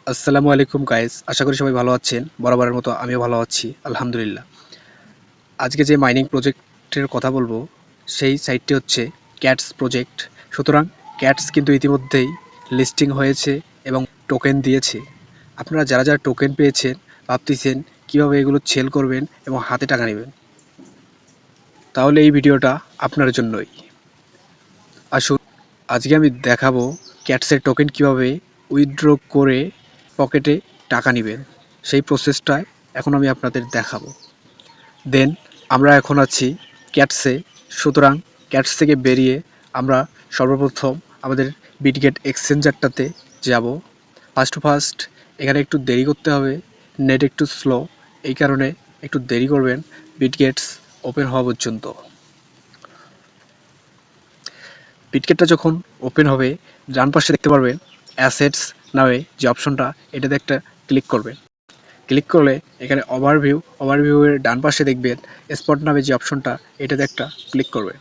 আসসালামু আলাইকুম গাইস, আশা করি সবাই ভালো আছেন। বরাবরের মতো আমিও ভালো আছি, আলহামদুলিল্লাহ। আজকে যে মাইনিং প্রজেক্টের কথা বলবো সেই সাইটটি হচ্ছে ক্যাটস প্রজেক্ট। সুতরাং ক্যাটস কিন্তু ইতিমধ্যেই লিস্টিং হয়েছে এবং টোকেন দিয়েছে। আপনারা যারা যারা টোকেন পেয়েছেন ভাবতেছেন কীভাবে এগুলো সেল করবেন এবং হাতে টাকা নেবেন, তাহলে এই ভিডিওটা আপনার জন্যই। আসুন আজকে আমি দেখাবো ক্যাটসের টোকেন কিভাবে উইথড্র করে পকেটে টাকা নেবেন, সেই প্রসেসটা এখন আমি আপনাদের দেখাবো। দেন আমরা এখন আছি ক্যাটসে। সুতরাং ক্যাটস থেকে বেরিয়ে আমরা সর্বপ্রথম আমাদের বিটগেট এক্সচেঞ্জারটাতে যাব। ফার্স্ট এখানে একটু দেরি করতে হবে, নেট একটু স্লো, এই কারণে একটু দেরি করবেন বিটগেটস ওপেন হওয়া পর্যন্ত। বিটগেটটা যখন ওপেন হবে ডান পাশে দেখতে পারবেন অ্যাসেটস নামে যে অপশনটা, এটাতে একটা ক্লিক করবেন। ক্লিক করলে এখানে ওভারভিউয়ের ডান পাশে দেখবেন স্পট নামে যে অপশনটা, এটাতে একটা ক্লিক করবেন।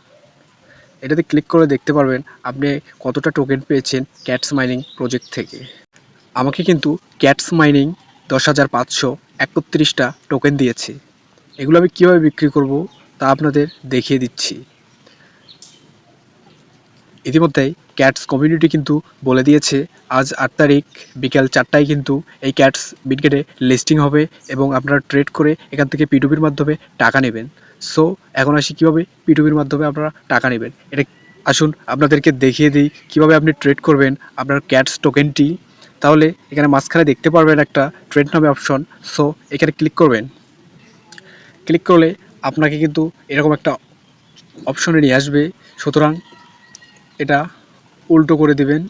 এটাতে ক্লিক করে দেখতে পারবেন আপনি কতটা টোকেন পেয়েছেন ক্যাটস মাইনিং প্রজেক্ট থেকে। আমাকে কিন্তু ক্যাটস মাইনিং 10,531টা টোকেন দিয়েছে। এগুলো আমি কীভাবে বিক্রি করব তা আপনাদের দেখিয়ে দিচ্ছি। ইতিমধ্যেই ক্যাটস কমিউনিটি কিন্তু বলে দিয়েছে আজ 8 তারিখ বিকেল 4টায় কিন্তু এই ক্যাটস বিটগেটে লিস্টিং হবে এবং আপনারা ট্রেড করে এখান থেকে পিটুপির মাধ্যমে টাকা নেবেন। সো এখন আসি কীভাবে পিটুপির মাধ্যমে আপনারা টাকা নেবেন, এটা আসুন আপনাদেরকে দেখিয়ে দিই কীভাবে আপনি ট্রেড করবেন আপনার ক্যাটস টোকেনটি। তাহলে এখানে মাঝখানে দেখতে পারবেন একটা ট্রেড নামে অপশন, সো এখানে ক্লিক করবেন। ক্লিক করলে আপনাকে কিন্তু এরকম একটা অপশনে নিয়ে আসবে। সুতরাং এটা উল্টো করে দিবেন।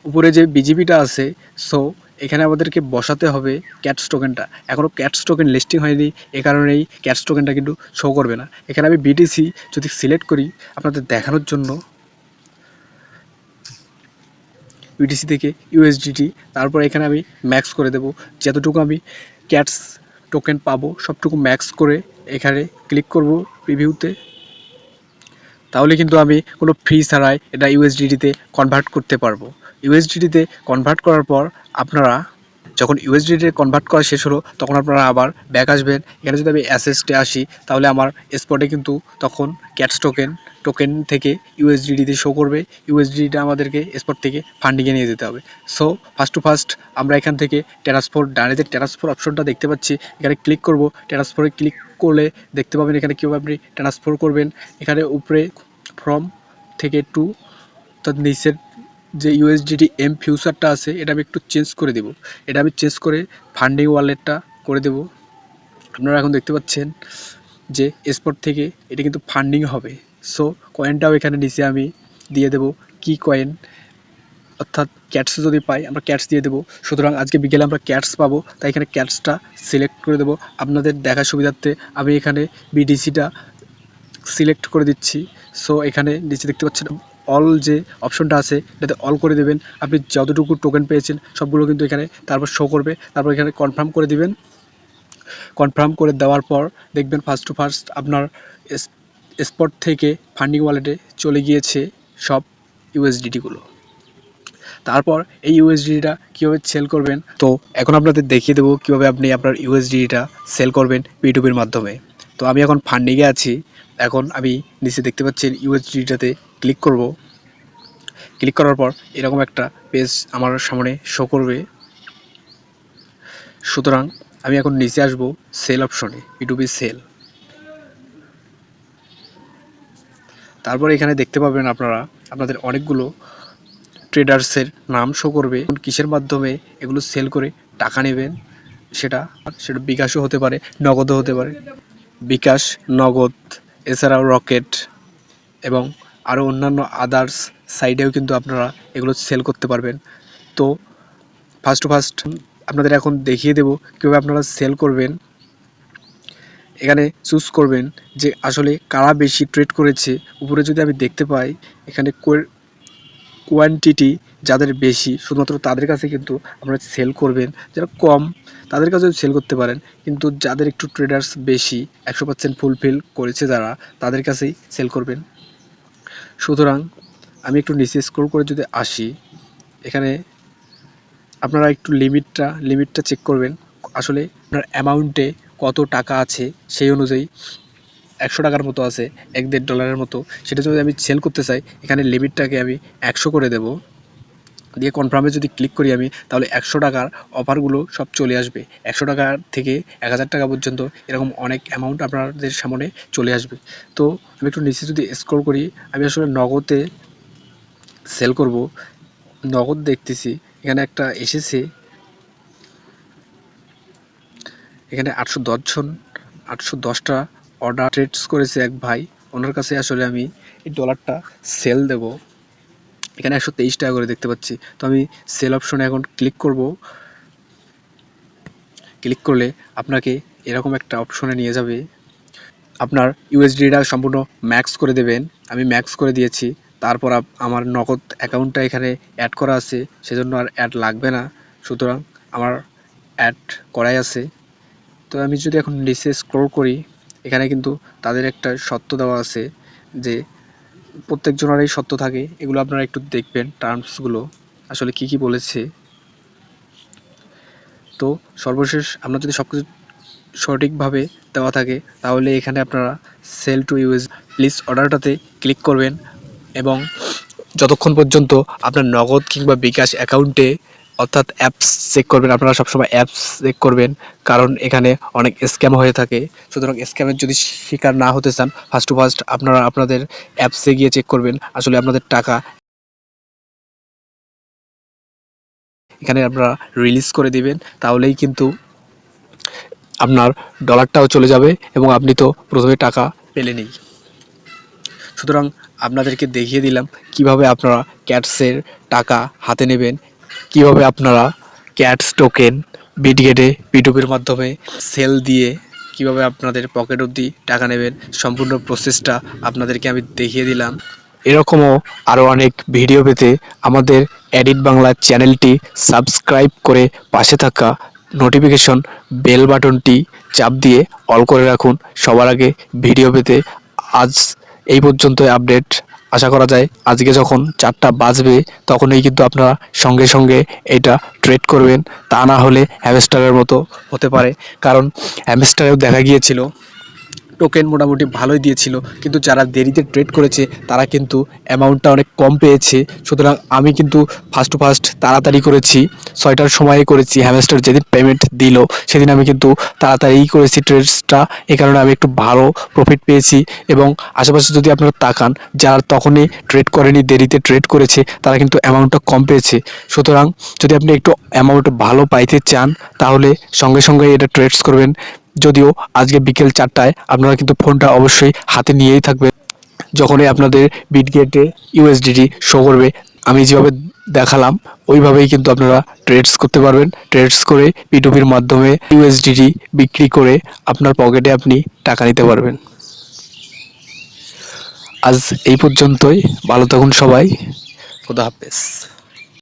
উপরে যে বিজিবিটা আছে, সো এখানে আমাদেরকে বসাতে হবে ক্যাটস টোকেনটা। এখনও ক্যাটস টোকেন লিস্টিং হয়নি, এ কারণেই ক্যাটস টোকেনটা কিন্তু শো করবে না। এখানে আমি বিটিসি যদি সিলেক্ট করি আপনাদের দেখানোর জন্য, বিটিসি থেকে ইউএসডিটি, তারপর এখানে আমি ম্যাক্স করে দেব। যতটুকু আমি ক্যাটস টোকেন পাবো সবটুকু ম্যাক্স করে এখানে ক্লিক করব প্রিভিউতে। তাহলে কিন্তু আমি কোনো ফি ছাড়াই এটা ইউএসডিটিতে কনভার্ট করতে পারবো। ইউএসডিটিতে কনভার্ট করার পর আপনারা যখন ইউএসডিটিতে কনভার্ট করা শেষ হলো তখন আপনারা আবার ব্যাক আসবেন। এখানে যদি আমি অ্যাসেটসে আসি তাহলে আমার স্পটে কিন্তু তখন ক্যাটস টোকেন থেকে ইউএসডিটিতে শো করবে। ইউএসডিটিটা আমাদেরকে স্পট থেকে ফান্ডিংয়ে নিয়ে যেতে হবে। সো ফার্স্ট আমরা এখান থেকে ট্রান্সফার, ডাইরেক্ট ট্রান্সফার অপশনটা দেখতে পাচ্ছি, এখানে ক্লিক করব। ট্রান্সফারে ক্লিক করলে দেখতে পাবেন এখানে কীভাবে আপনি ট্রান্সফার করবেন। এখানে উপরে ফ্রম থেকে টু, তার নিচের যে ইউএসডিটি এম ফিউচারটা আছে এটা আমি একটু চেঞ্জ করে দেব। এটা আমি চেঞ্জ করে ফান্ডিং ওয়ালেটটা করে দেব। আপনারা এখন দেখতে পাচ্ছেন যে স্পট থেকে এটা কিন্তু ফান্ডিং হবে। সো কয়েনটাও এখানে নিচে আমি দিয়ে দেব কি কয়েন, অর্থাৎ ক্যাটস যদি পাই আমরা ক্যাটস দিয়ে দেবো। সুতরাং আজকে বিকেলে আমরা ক্যাটস পাবো, তাই এখানে ক্যাটসটা সিলেক্ট করে দেবো। আপনাদের দেখার সুবিধার্থে আমি এখানে বিডিসিটা সিলেক্ট করে দিচ্ছি। সো এখানে নিচে দেখতে পাচ্ছেন অল যে অপশনটা আছে এটাতে অল করে দেবেন। আপনি যতটুকু টোকেন পেয়েছেন সবগুলো কিন্তু এখানে তারপর শো করবে। তারপর এখানে কনফার্ম করে দিবেন। কনফার্ম করে দেওয়ার পর দেখবেন ফার্স্ট আপনার স্পট থেকে ফান্ডিং ওয়ালেটে চলে গিয়েছে সব ইউএসডিটিগুলো। তারপর এই ইউএসডিটা কীভাবে সেল করবেন, তো এখন আপনাদের দেখিয়ে দেবো কীভাবে আপনি আপনার ইউএসডিটা সেল করবেন পিটুপির মাধ্যমে। তো আমি এখন ফান্ডিংয়ে আছি। এখন আমি নিচে দেখতে পাচ্ছেন ইউএসডিটাতে ক্লিক করব। ক্লিক করার পর এরকম একটা পেজ আমার সামনে শো করবে। সুতরাং আমি এখন নিচে আসব সেল অপশনে, পিটুপি সেল। তারপর এখানে দেখতে পাবেন আপনারা আপনাদের অনেকগুলো ট্রেডার্সের নাম শো করবে, কিসের মাধ্যমে এগুলো সেল করে টাকা নেবেন। সেটা বিকাশও হতে পারে, নগদও হতে পারে। বিকাশ, নগদ, এছাড়াও রকেট এবং আরও অন্যান্য আদার্স সাইডেও কিন্তু আপনারা এগুলো সেল করতে পারবেন। তো ফার্স্ট আপনাদের এখন দেখিয়ে দেব কীভাবে আপনারা সেল করবেন। এখানে চুজ করবেন যে আসলে কারা বেশি ট্রেড করেছে। উপরে যদি আমি দেখতে পাই এখানে কোয়ান্টিটি যাদের বেশি শুধুমাত্র তাদের কাছে কিন্তু আপনারা সেল করবেন। যারা কম তাদের কাছেও সেল করতে পারেন, কিন্তু যাদের একটু ট্রেডার্স বেশি 100% ফুলফিল করেছে যারা, তাদের কাছেই সেল করবেন। সুতরাং আমি একটু নিচে স্ক্রল করে যদি আসি, এখানে আপনারা একটু লিমিটটা চেক করবেন, আসলে আপনার অ্যামাউন্টে কত টাকা আছে সেই অনুযায়ী। 100 টাকার মতো আছে, $1-1.5 মতো, সেটা যদি আমি সেল করতে চাই এখানে লিমিটটাকে আমি 100 করে দেব, দিয়ে কনফার্মে যদি ক্লিক করি আমি, তাহলে 100 টাকার অফারগুলো সব চলে আসবে। 100 টাকা থেকে 1000 টাকা পর্যন্ত এরকম অনেক অ্যামাউন্ট আপনাদের সামনে চলে আসবে। তো আমি একটু নিচে যদি স্ক্রল করি, আমি আসলে নগদে সেল করব, নগদ দেখতেছি এখানে একটা এসেছে, এখানে 810টা অর্ডার ট্রেডস করেছে এক ভাই, ওনার কাছে আসলে আমি এই ডলারটা সেল দেব। এখানে 123 টাকা করে দেখতে পাচ্ছি, তো আমি সেল অপশনে এখন ক্লিক করব। ক্লিক করলে আপনাকে এরকম একটা অপশনে নিয়ে যাবে, আপনার ইউএসডিটা সম্পূর্ণ ম্যাক্স করে দেবেন। আমি ম্যাক্স করে দিয়েছি, তারপর আমার নগদ অ্যাকাউন্টটা এখানে অ্যাড করা আছে, সেজন্য আর অ্যাড লাগবে না, সুতরাং আমার অ্যাড করাই আছে। তো আমি যদি এখন নিচে স্ক্রল করি, এখানে কিন্তু তাদের একটা শর্ত দেওয়া আছে, যে প্রত্যেক জনেরই শর্ত থাকে, এগুলো আপনারা একটু দেখবেন টার্মসগুলো আসলে কি কি বলেছে। তো সর্বশেষ আপনার যদি সবকিছু সঠিকভাবে দেওয়া থাকে, তাহলে এখানে আপনারা সেল টু ইউএস প্লিজ অর্ডারটাতে ক্লিক করবেন, এবং যতক্ষণ পর্যন্ত আপনার নগদ কিংবা বিকাশ অ্যাকাউন্টে, অর্থাৎ অ্যাপস চেক করবেন, আপনারা সবসময় অ্যাপস চেক করবেন, কারণ এখানে অনেক স্ক্যাম হয়ে থাকে। সুতরাং স্ক্যামের যদি শিকার না হতে চান, ফার্স্ট টু ফার্স্ট আপনারা আপনাদের অ্যাপসে গিয়ে চেক করবেন আসলে আপনাদের টাকা এখানে আপনারা রিলিজ করে দিবেন, তাহলেই কিন্তু আপনার ডলারটাও চলে যাবে এবং আপনি তো প্রথমে টাকা পেলেনই। সুতরাং আপনাদেরকে দেখিয়ে দিলাম কিভাবে আপনারা ক্যাটসের টাকা হাতে নেবেন, কিভাবে আপনারা ক্যাটস টোকেন বিটগেটে পিটুপির মাধ্যমে সেল দিয়ে কিভাবে আপনাদের পকেট অবধি টাকা নেবেন, সম্পূর্ণ প্রসেসটা আপনাদেরকে আমি দেখিয়ে দিলাম। এরকমও আরও অনেক ভিডিও পেতে আমাদের এডিট বাংলা চ্যানেলটি সাবস্ক্রাইব করে পাশে থাকা নোটিফিকেশন বেল বাটনটি চাপ দিয়ে অল করে রাখুন সবার আগে ভিডিও পেতে। আজ এই পর্যন্তই আপডেট, আশা করা যায় আজকে যখন 4টা বাজবে তখনই কিন্তু আপনারা সঙ্গে সঙ্গে এটা ট্রেড করবেন, তা না হলে হ্যামস্টারের মতো হতে পারে, কারণ হ্যামস্টারেও দেখা গিয়েছিল টোকেন মোটামুটি ভালোই দিয়েছিল, কিন্তু যারা দেরিতে ট্রেড করেছে তারা কিন্তু অ্যামাউন্টটা অনেক কম পেয়েছে। সুতরাং আমি কিন্তু ফার্স্ট টু ফার্স্ট তাড়াতাড়ি করেছি, 6টার সময়ে করেছি, হ্যামস্টার যেদিন পেমেন্ট দিল সেদিন আমি কিন্তু তাড়াতাড়িই করেছি ট্রেডসটা, এই কারণে আমি একটু ভালো প্রফিট পেয়েছি। এবং আশেপাশে যদি আপনারা তাকান, যারা তখনই ট্রেড করেনি, দেরিতে ট্রেড করেছে, তারা কিন্তু অ্যামাউন্টটা কম পেয়েছে। সুতরাং যদি আপনি একটু অ্যামাউন্ট ভালো পাইতে চান, তাহলে সঙ্গে সঙ্গে এটা ট্রেডস করবেন। যদিও আজকে বিকেল 4টায় আপনারা কিন্তু ফোনটা অবশ্যই হাতে নিয়েই থাকবেন, যখনই আপনাদের বিটগেটে ইউএসডিটি শো করবে আমি যেভাবে দেখালাম ওইভাবেই কিন্তু আপনারা ট্রেডস করতে পারবেন। ট্রেডস করে পিটুপির মাধ্যমে ইউএসডিটি বিক্রি করে আপনার পকেটে আপনি টাকা নিতে পারবেন। আজ এই পর্যন্তই, ভালো থাকুন সবাই, খোদা হাফেজ।